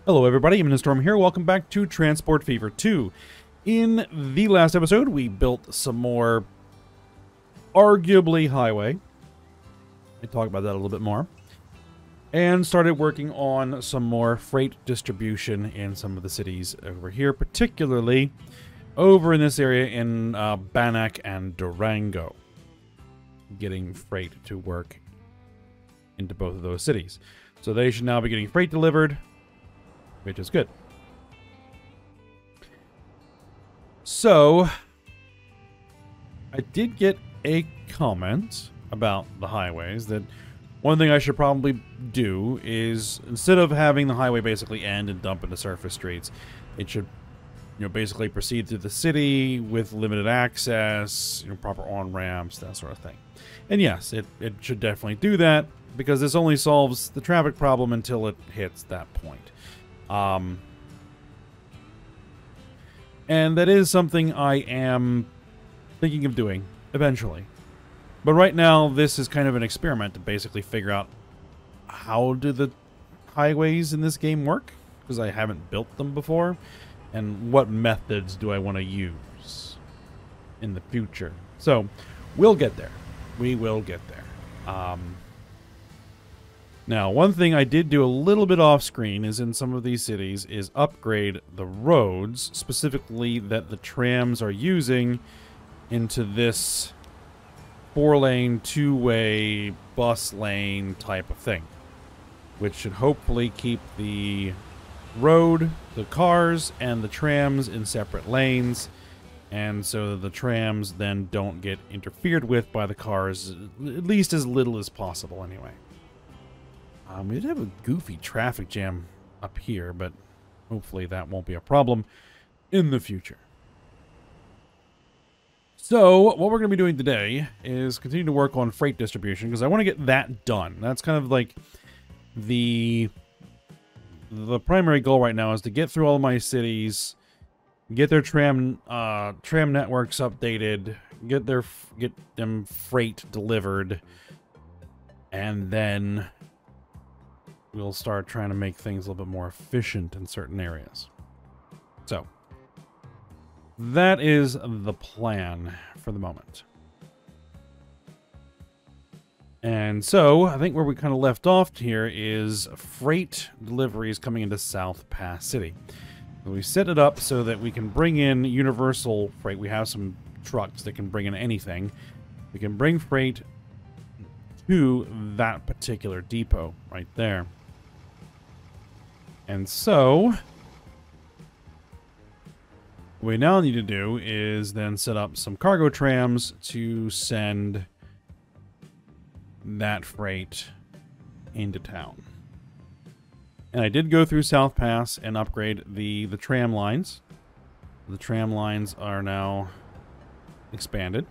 Hello everybody, I'm Storm here. Welcome back to Transport Fever 2. In the last episode, we built some more arguably highway. I'll talk about that a little bit more. And started working on some more freight distribution in some of the cities over here, particularly over in this area in Bannack and Durango. Getting freight to work into both of those cities. So they should now be getting freight delivered, which is good. So, I did get a comment about the highways that one thing I should probably do is, instead of having the highway basically end and dump into surface streets, it should, basically proceed through the city with limited access, proper on-ramps, that sort of thing. And yes, it should definitely do that, because this only solves the traffic problem until it hits that point. And that is something I am thinking of doing eventually. But right now, this is kind of an experiment to basically figure out how do the highways in this game work, because I haven't built them before, and what methods do I want to use in the future. So, we'll get there. We will get there. Now, one thing I did do a little bit off screen is in some of these cities is upgrade the roads, specifically that the trams are using, into this 4-lane, 2-way bus lane type of thing, which should hopefully keep the road, the cars, and the trams in separate lanes, and so that the trams then don't get interfered with by the cars, at least as little as possible anyway. We did have a goofy traffic jam up here, but hopefully that won't be a problem in the future. So, what we're going to be doing today is continue to work on freight distribution, because I want to get that done. That's kind of like the primary goal right now, is to get through all of my cities, get their tram networks updated, get them freight delivered, and then we'll start trying to make things a little bit more efficient in certain areas. So, that is the plan for the moment. And so, I think where we kind of left off here is freight deliveries coming into South Pass City. So we set it up so that we can bring in universal freight. We have some trucks that can bring in anything. We can bring freight to that particular depot right there. And so, what we now need to do is then set up some cargo trams to send that freight into town. And I did go through South Pass and upgrade the tram lines. The tram lines are now expanded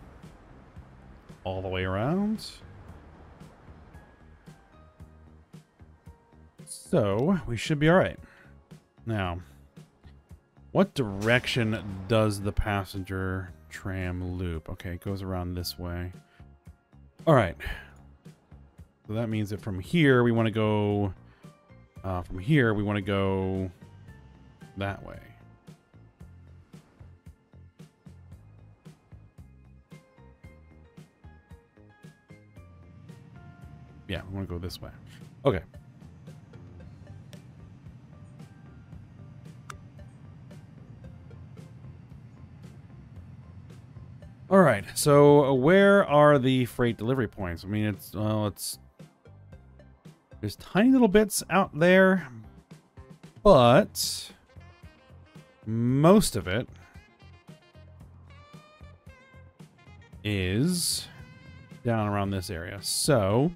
all the way around. So, we should be alright. Now, what direction does the passenger tram loop? Okay, it goes around this way. Alright. So that means that from here, we want to go... that way. Yeah, we want to go this way. Okay. All right, so where are the freight delivery points? I mean, there's tiny little bits out there, but most of it is down around this area. So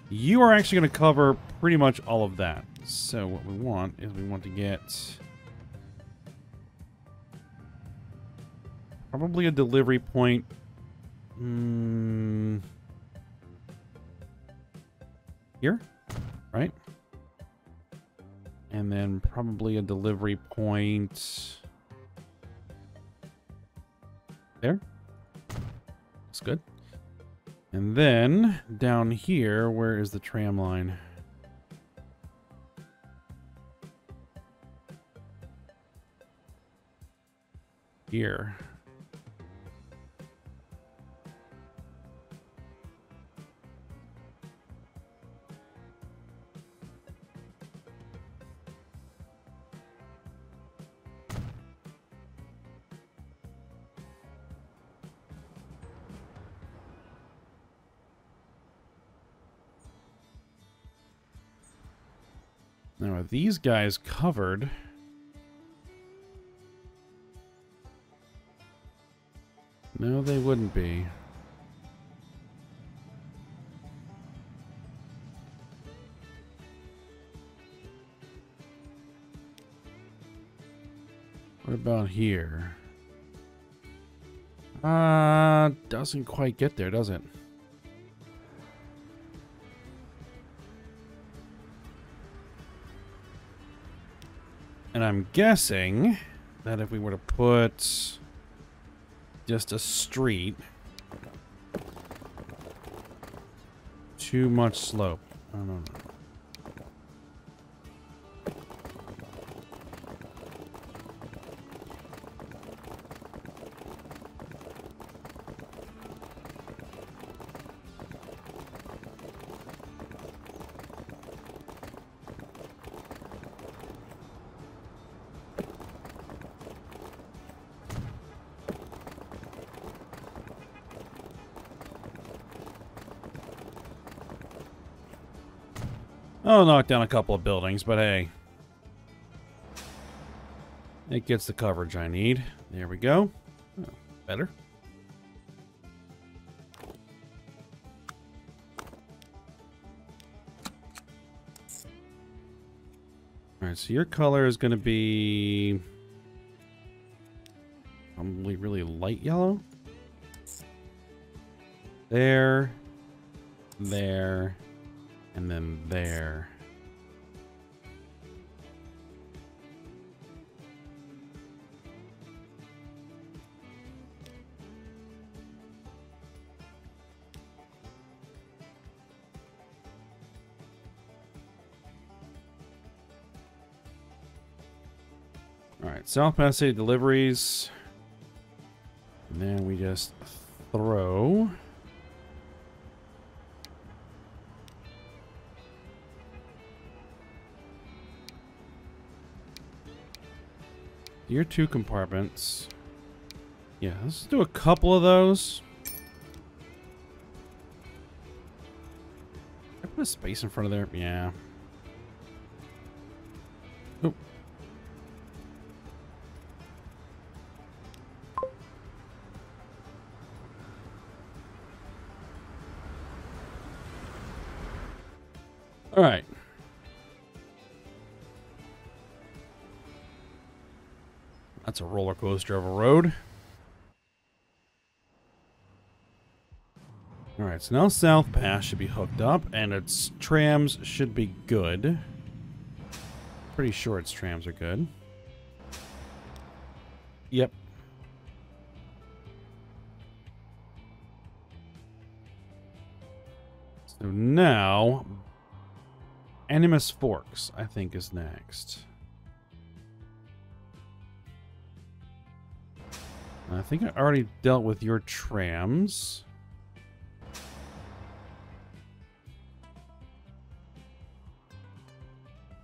you are actually going to cover pretty much all of that. So what we want is we want to get probably a delivery point. Here, right? And then probably a delivery point there. That's good. And then down here, where is the tram line? here. Now, are these guys covered? No, they wouldn't be. What about here? Doesn't quite get there, does it? And I'm guessing that if we were to put just a street, too much slope. I don't know. Oh, knock down a couple of buildings, but hey. It gets the coverage I need. There we go. Oh, better. Alright, so your color is going to be probably really light yellow. There. There. And then there. All right, South Pass City deliveries. And then we just throw. Your 2 compartments. Yeah, let's do a couple of those. I put a space in front of there. Yeah. Oh. All right. That's a roller coaster of a road. Alright, so now South Pass should be hooked up, and its trams should be good. Pretty sure its trams are good. Yep. So now, Animus Forks, I think, is next. I think I already dealt with your trams.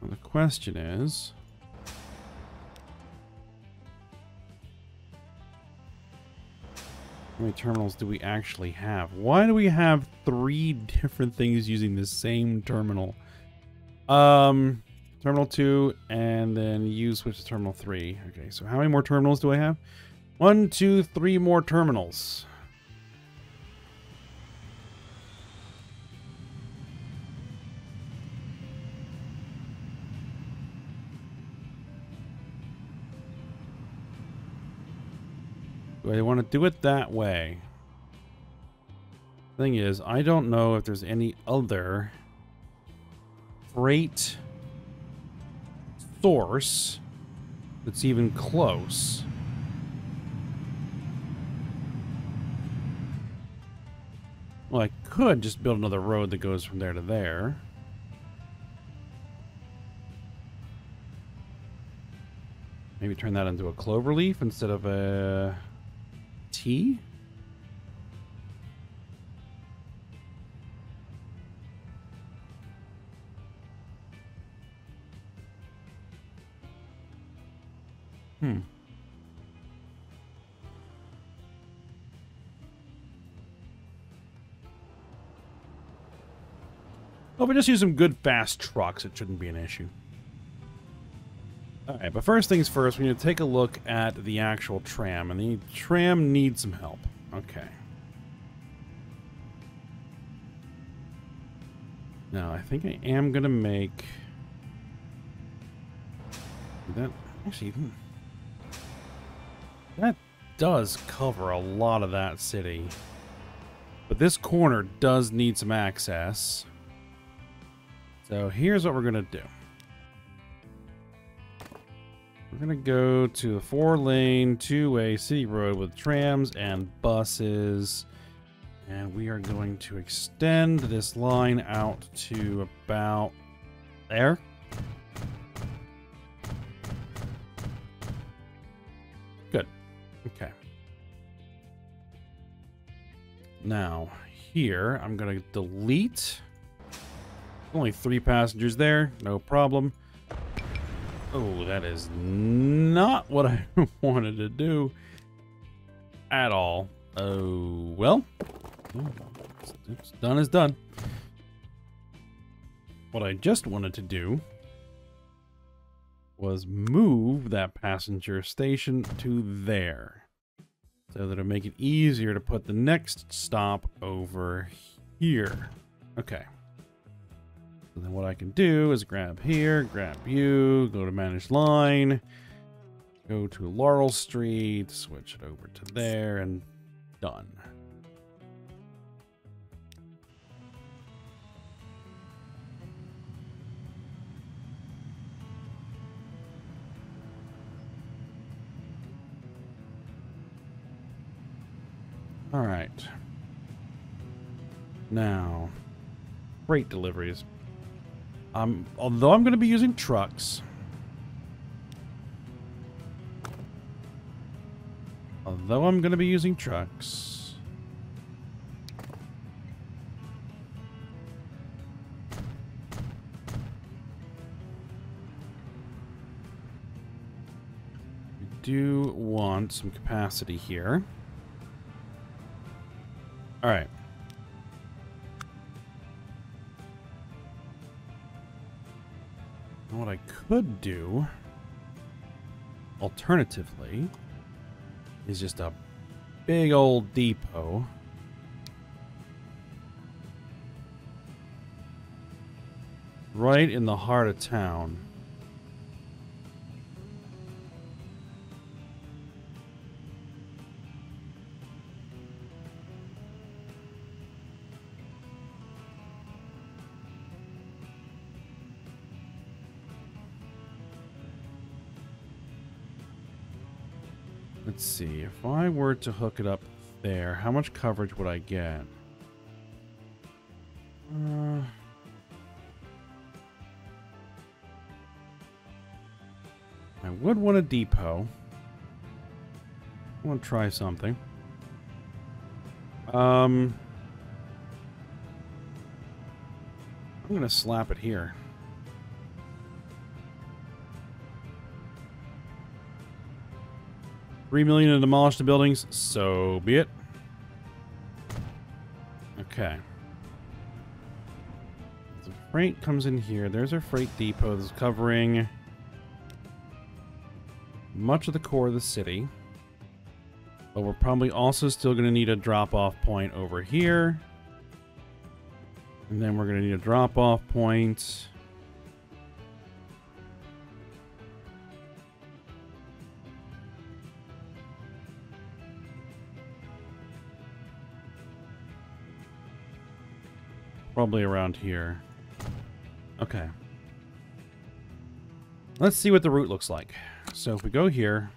Well, the question is, how many terminals do we actually have? Why do we have 3 different things using the same terminal? Terminal 2, and then you switch to Terminal 3. Okay, so how many more terminals do I have? 1, 2, 3 more terminals. Do I want to do it that way? Thing is, I don't know if there's any other freight source that's even close. Well, I could just build another road that goes from there to there. Maybe turn that into a clover leaf instead of a T? Well, if we just use some good fast trucks, it shouldn't be an issue. Alright, but first things first, we need to take a look at the actual tram, and the tram needs some help. Okay. Now, I think I am going to make... that... Actually, that does cover a lot of that city. But this corner does need some access. So here's what we're going to do. We're going to go to the 4-lane, 2-way city road with trams and buses. And we are going to extend this line out to about there. Good. Okay. Now, here, I'm going to delete. Only 3 passengers there. No problem. Oh, that is not what I wanted to do at all. Oh, well. It's done is done. What I just wanted to do was move that passenger station to there, so that it'll make it easier to put the next stop over here. Okay. So then what I can do is grab here, grab you, go to manage line, go to Laurel Street, switch it over to there, and done. All right. Now, freight deliveries. Although I'm going to be using trucks. We do want some capacity here. All right. What I could do, alternatively, is just a big old depot. Right in the heart of town. Let's see, if I were to hook it up there, how much coverage would I get? I would want a depot. I want to try something. I'm going to slap it here. $3 million to demolish the buildings, so be it. Okay. The freight comes in here. There's our freight depot that's covering much of the core of the city. But we're probably also still going to need a drop-off point over here. And then we're going to need a drop-off point probably around here. Okay. Let's see what the route looks like. So if we go here,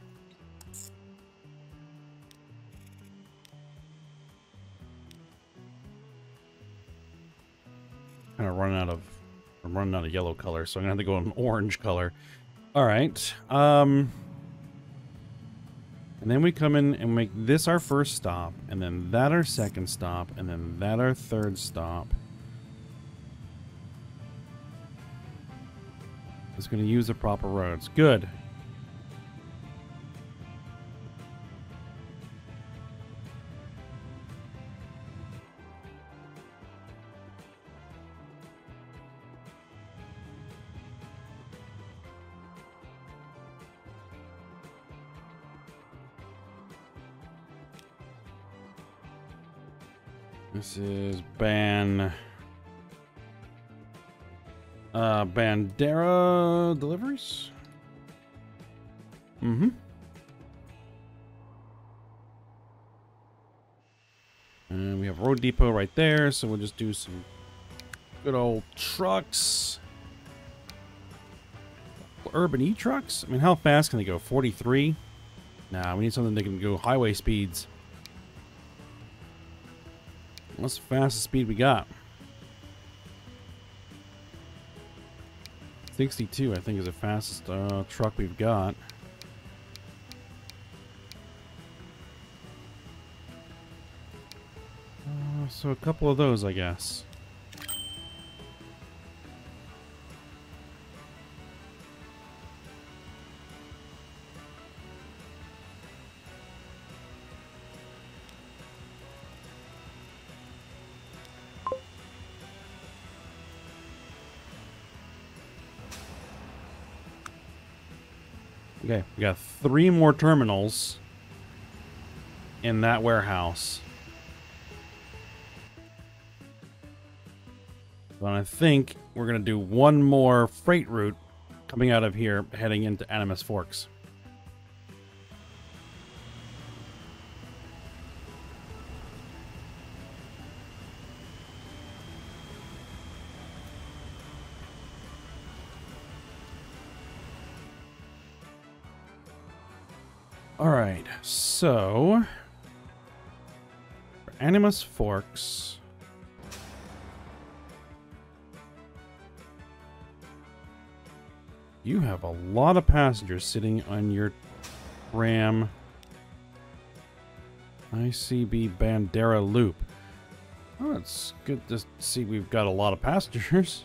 kind of running out of, I'm running out of yellow color, so I'm gonna have to go in orange color. All right. And then we come in and make this our first stop, and then that our second stop, and then that our third stop. It's going to use the proper roads. Good. This is Bandera deliveries? Mm-hmm. And we have Road Depot right there, so we'll just do some good old trucks. Urban E-trucks? I mean, how fast can they go? 43? Nah, we need something that can go highway speeds. What's the fastest speed we got? 62, I think, is the fastest truck we've got. So a couple of those, I guess. Okay, we got 3 more terminals in that warehouse. But I think we're going to do one more freight route coming out of here, heading into Animus Forks. Alright, so for Animus Forks, you have a lot of passengers sitting on your tram. ICB Bandera Loop. Oh, it's good to see we've got a lot of passengers.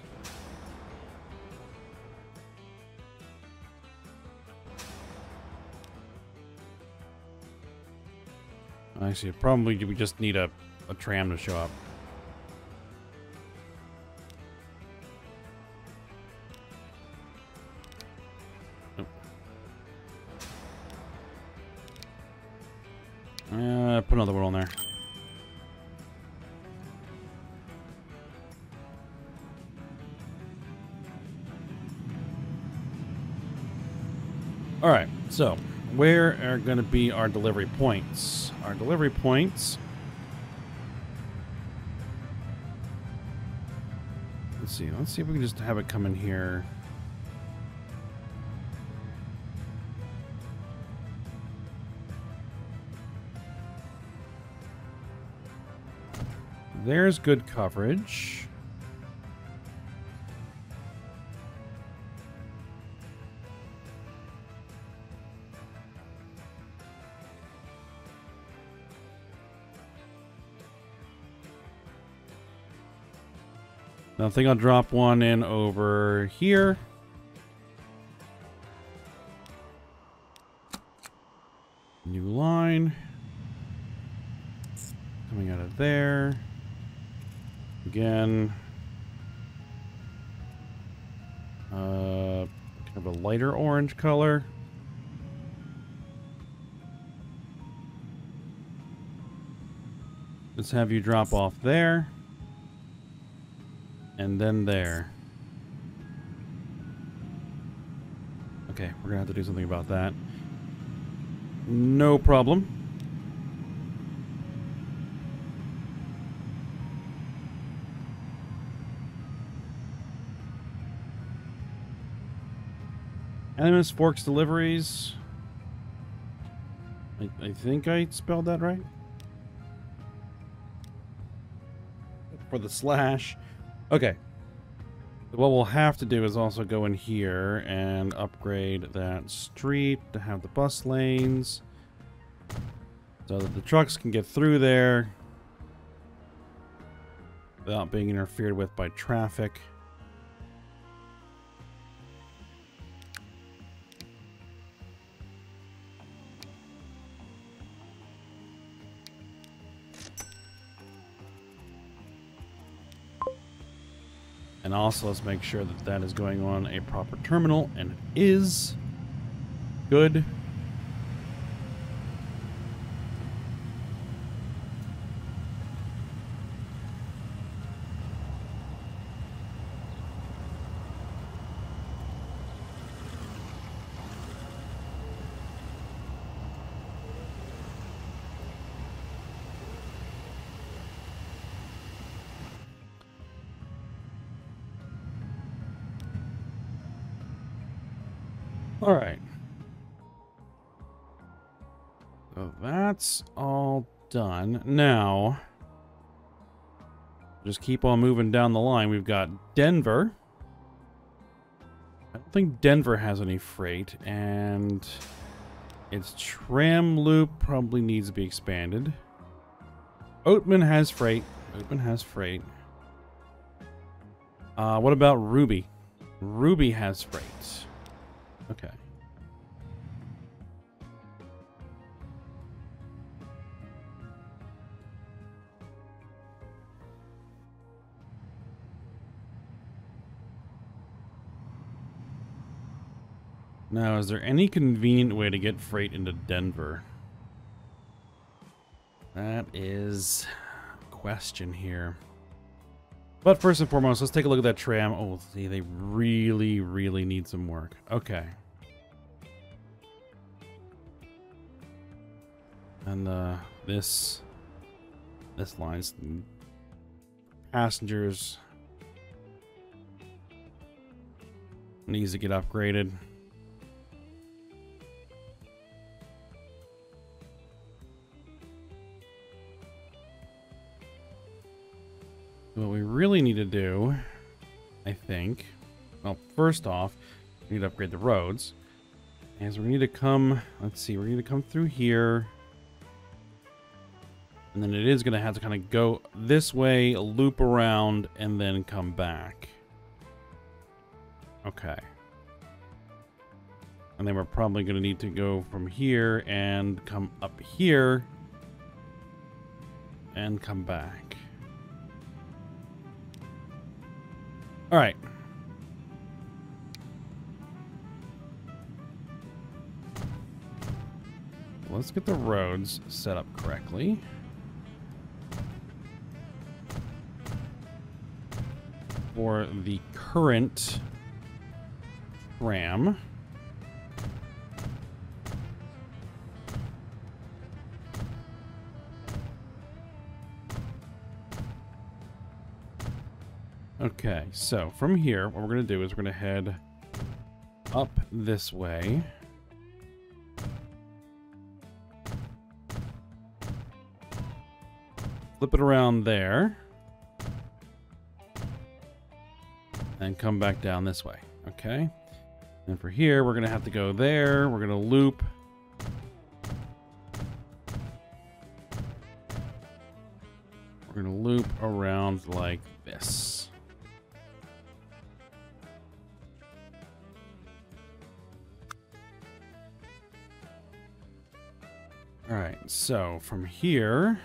Actually, probably we just need a tram to show up. Oh. Put another one on there. All right, so where are going to be our delivery points? Our delivery points. Let's see if we can just have it come in here. There's good coverage. I think I'll drop one in over here. New line. Coming out of there. Again. Kind of a lighter orange color. Let's have you drop off there. And then there. Okay, we're gonna have to do something about that. No problem. Animus Forks deliveries. I think I spelled that right. For the slash. Okay. What we'll have to do is also go in here and upgrade that street to have the bus lanes. so that the trucks can get through there without being interfered with by traffic. And also, let's make sure that that is going on a proper terminal, and it is. Good. All right. So that's all done. Now, just keep on moving down the line. We've got Denver. I don't think Denver has any freight, and its tram loop probably needs to be expanded. Oatman has freight. Oatman has freight. What about Ruby? Ruby has freight. Okay. Now, is there any convenient way to get freight into Denver? That is a question here. But first and foremost, let's take a look at that tram. Oh, see, they really, really need some work. Okay. And this line's passengers needs to get upgraded. What we really need to do, I think, well, first off, we need to upgrade the roads. And so we need to come, let's see, we're going to come through here. And then it is going to have to kind of go this way, loop around, and then come back. Okay. And then we're probably going to need to go from here and come up here and come back. All right. Let's get the roads set up correctly. For the current tram. Okay, so from here, what we're going to do is we're going to head up this way. Flip it around there. And come back down this way. Okay. And for here, we're going to have to go there. We're going to loop. We're going to loop around like this. All right, so from here,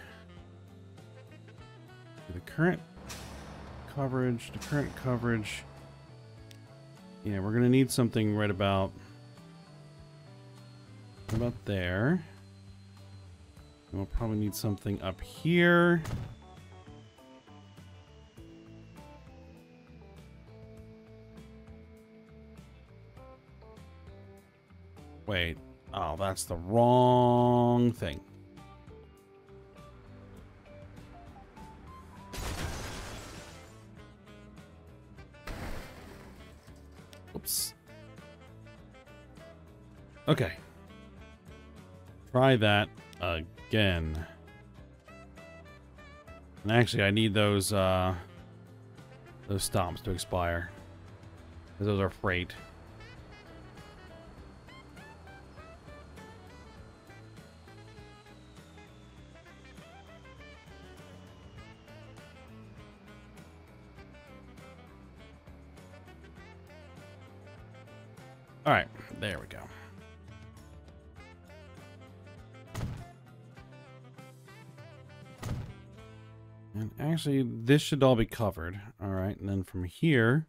the current coverage, yeah, we're gonna need something right about there. And we'll probably need something up here. Wait. Oh, that's the wrong thing. Oops. Okay. Try that again. And actually, I need those stomps to expire. Because those are freight. All right, there we go. And actually, this should all be covered. All right, and then from here,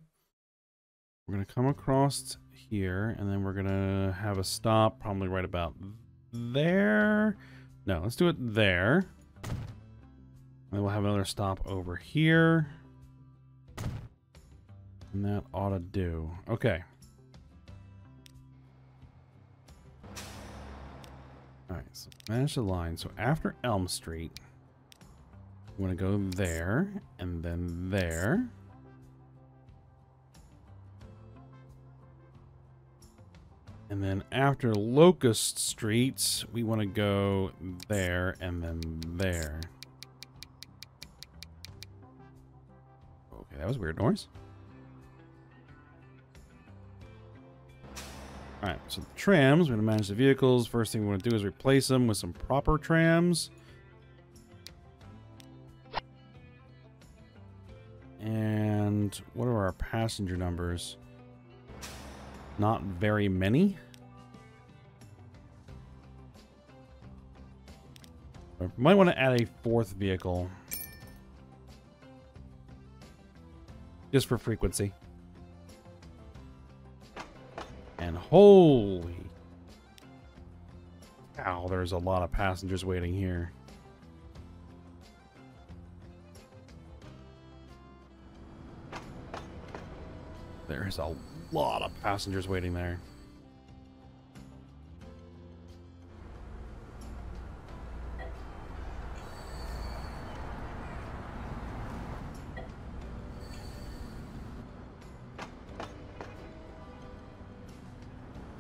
we're going to come across here, and then we're going to have a stop probably right about there. No, let's do it there. And we'll have another stop over here. And that ought to do. Okay. Alright, so manage the line. So after Elm Street, we want to go there, and then there. And then after Locust Street, we want to go there, and then there. Okay, that was a weird noise. Alright, so the trams, we're going to manage the vehicles. First thing we want to do is replace them with some proper trams. And what are our passenger numbers? Not very many. We might want to add a fourth vehicle. Just for frequency. And holy cow, there's a lot of passengers waiting here. There's a lot of passengers waiting there.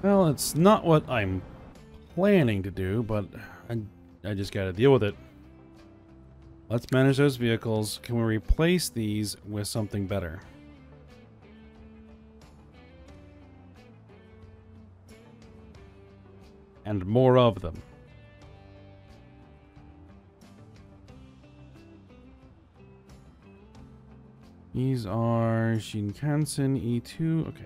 Well, it's not what I'm planning to do, but I just gotta deal with it. Let's manage those vehicles. Can we replace these with something better? And more of them. These are Shinkansen E2. Okay.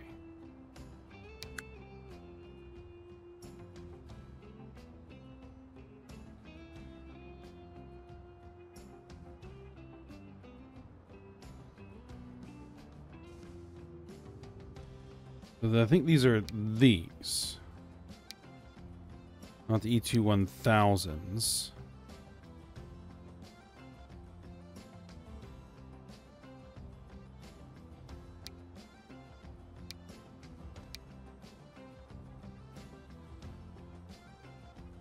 So I think these are these. Not the E2 1000s.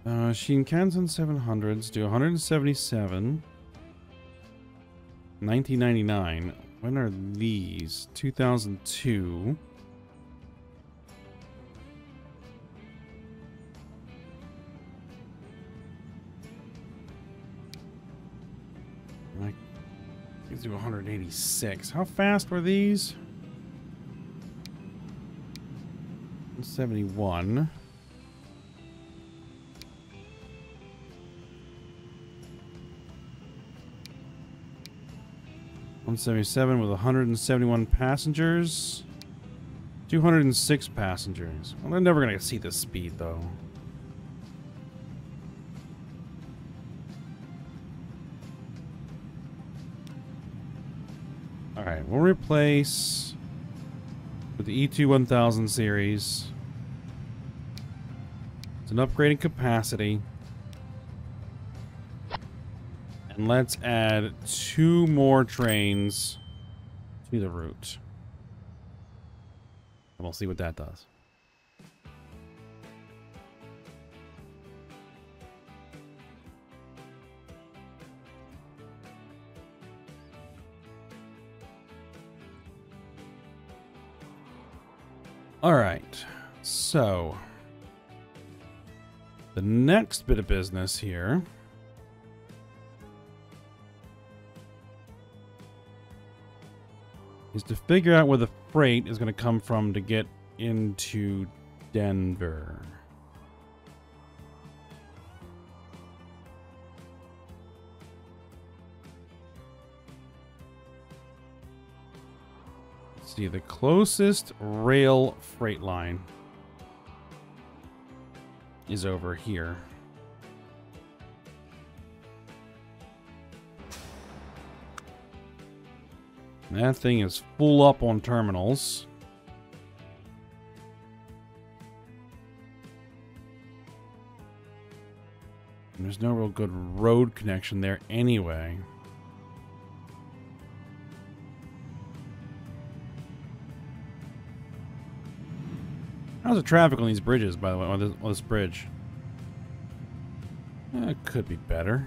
Shinkansen 700s do 177. 1999. When are these? 2002. These do 186. How fast were these? 71. $177 with 171 passengers. 206 passengers. Well, they're never gonna see this speed though. Alright, we'll replace with the E2 1000 series. It's an upgrading capacity. And let's add 2 more trains to the route. And we'll see what that does. All right, so the next bit of business here is to figure out where the freight is going to come from to get into Denver. Let's see, the closest rail freight line is over here. That thing is full up on terminals. And there's no real good road connection there anyway. How's the traffic on these bridges, by the way, on this bridge? It could be better.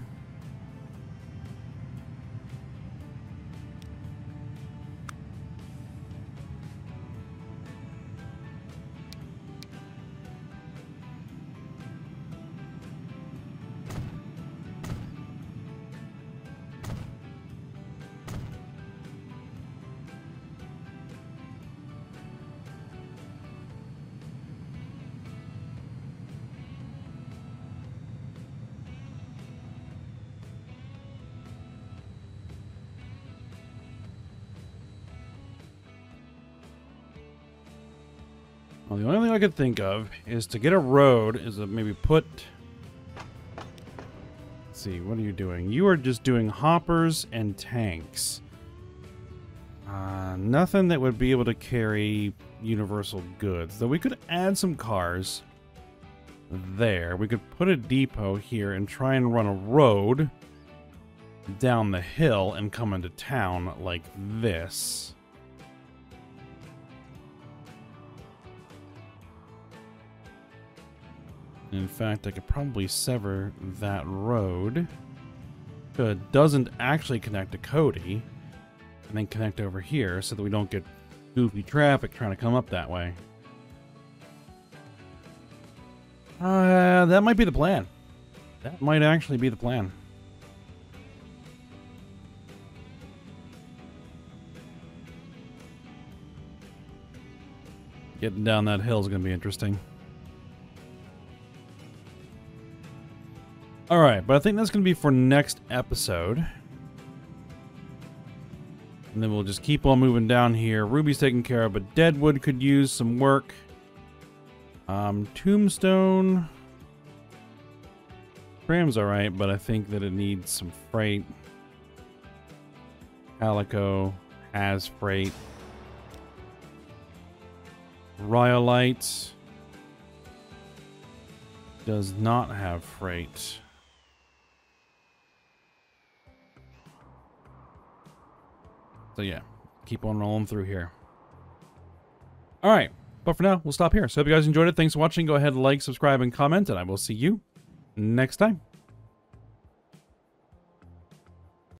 Well, the only thing I could think of is to get a road is to maybe put... Let's see, what are you doing? You are just doing hoppers and tanks. Nothing that would be able to carry universal goods. Though we could add some cars there. We could put a depot here and try and run a road down the hill and come into town like this. In fact, I could probably sever that road. So it doesn't actually connect to Cody. And then connect over here so that we don't get goofy traffic trying to come up that way. That might be the plan. That might actually be the plan. Getting down that hill is going to be interesting. Alright, but I think that's going to be for next episode. And then we'll just keep on moving down here. Ruby's taken care of, but Deadwood could use some work. Tombstone. Tram's alright, but I think that it needs some freight. Calico has freight. Rhyolite does not have freight. So yeah, keep on rolling through here. Alright, but for now, we'll stop here. So hope you guys enjoyed it. Thanks for watching. Go ahead, like, subscribe, and comment, and I will see you next time.